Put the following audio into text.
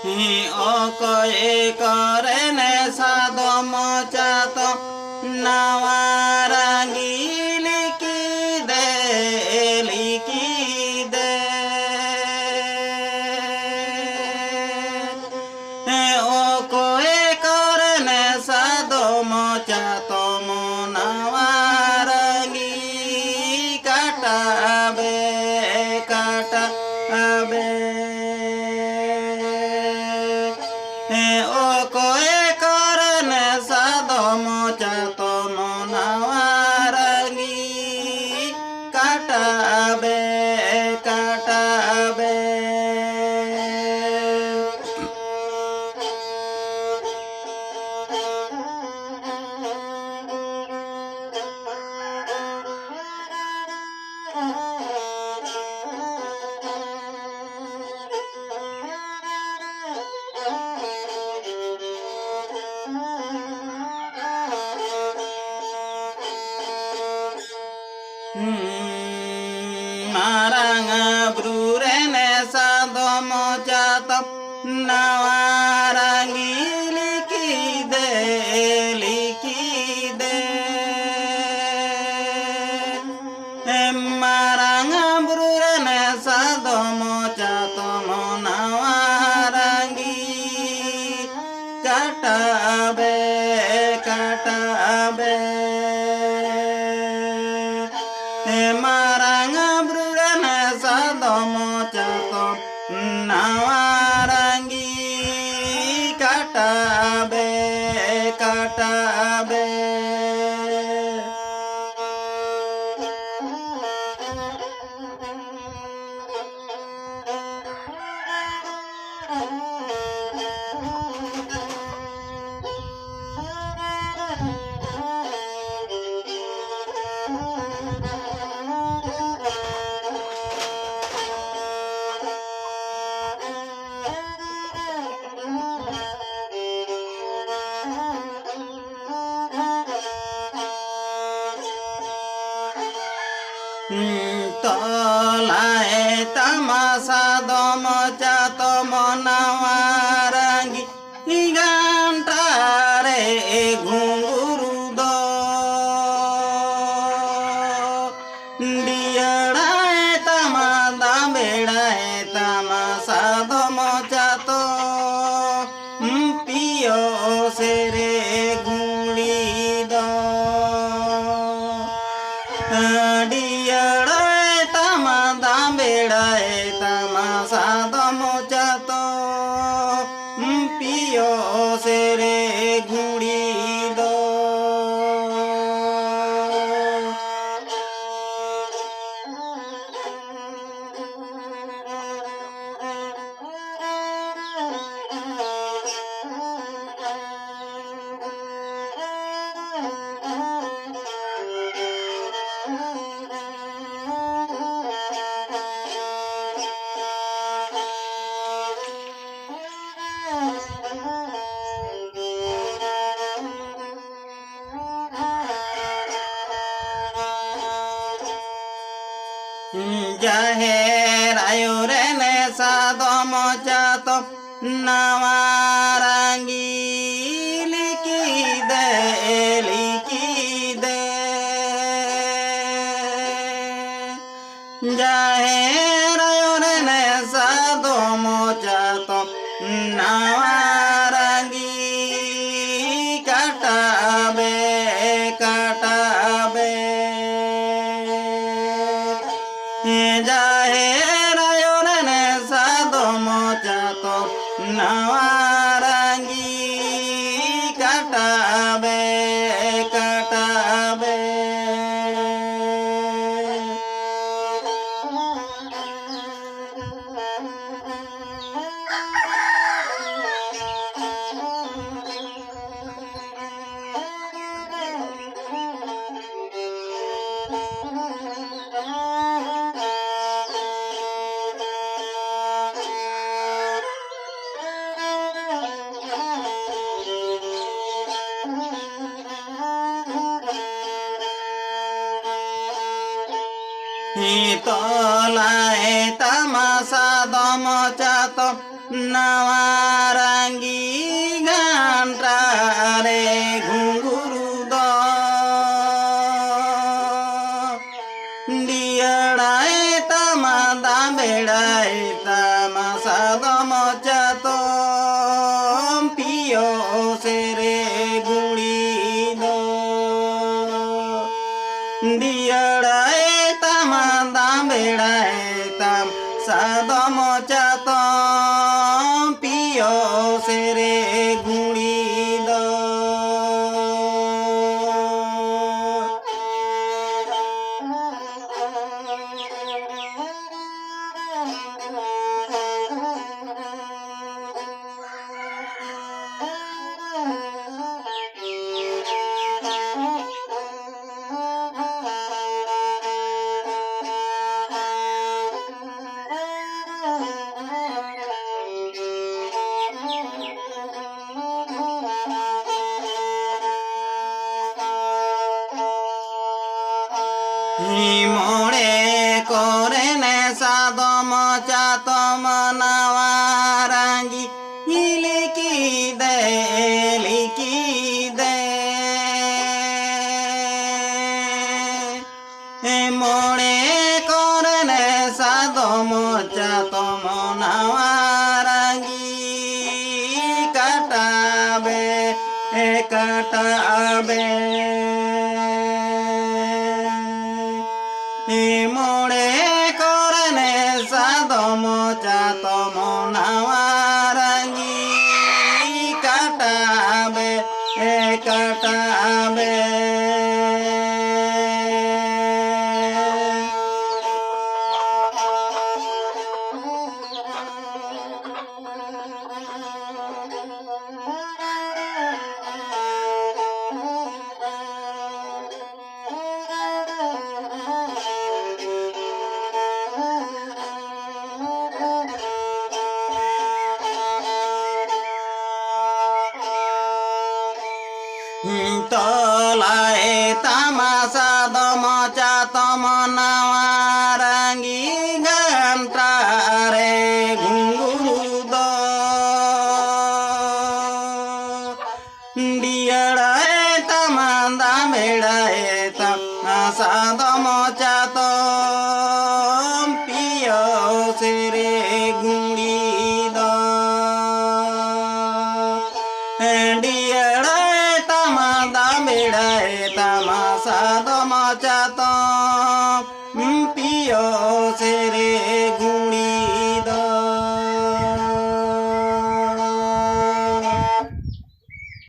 অকয়ে করে নে সাদম চাত নাওয়ারাঙ্গি লিখি দে লিখি দে অকয়ে করে নে সাদম চাত নাওয়ারাঙ্গি কাটাবে কাটাবে কয়ে করন সাদম চাতন নাওয়ারাঙ্গি কাটাবে কাটাবে maranga brurene sadom chatam nawarangi likide likide maranga brurene sadom chatam nawarangi katabe katabe maranga brurana sadom chatam nawarangi katabe katabe তলায় তামাশা দম চাতম নাওয়ারাঙ্গি গানটারে ঘুঙ্গুরু ডিয়াড়ায় তামা দামেড়ায় তামাশা দম চাত পিয় সেরে গুড়ি ডিয়াড়ায় তামা দামেড়ায় তামা সাদম চাত পিয় সেরে ঘুড়ি जाहेर आयोरे ने सादम चातम नावारांगी लिखी दे जाहेर आयोरे ने सादम चातम नावारांगी काटाबे काटाबे जाहेर आयोरे सादम चातम नावारांगी काटाबे काटाबे तलाए तमाशा दम चातम nawarangi gantare gunguru do diadai tamada bedai tamasadamo jato pio sere gulido diadai tamada bedai tam sadamo jato pio sere gulido Himore korene sadamo chatom nawarangi hiliki de Himore korene sadamo chatom nawarangi katabe Himore korene sadamo chatomo nawarangi katabe Tolai tamasa domo chatomo nawarangi gantare gunguru do diadai tamanda bedai tamasa domo chatom pio sere gulido diadai tamanda bedai tamasa domo chatom pio sere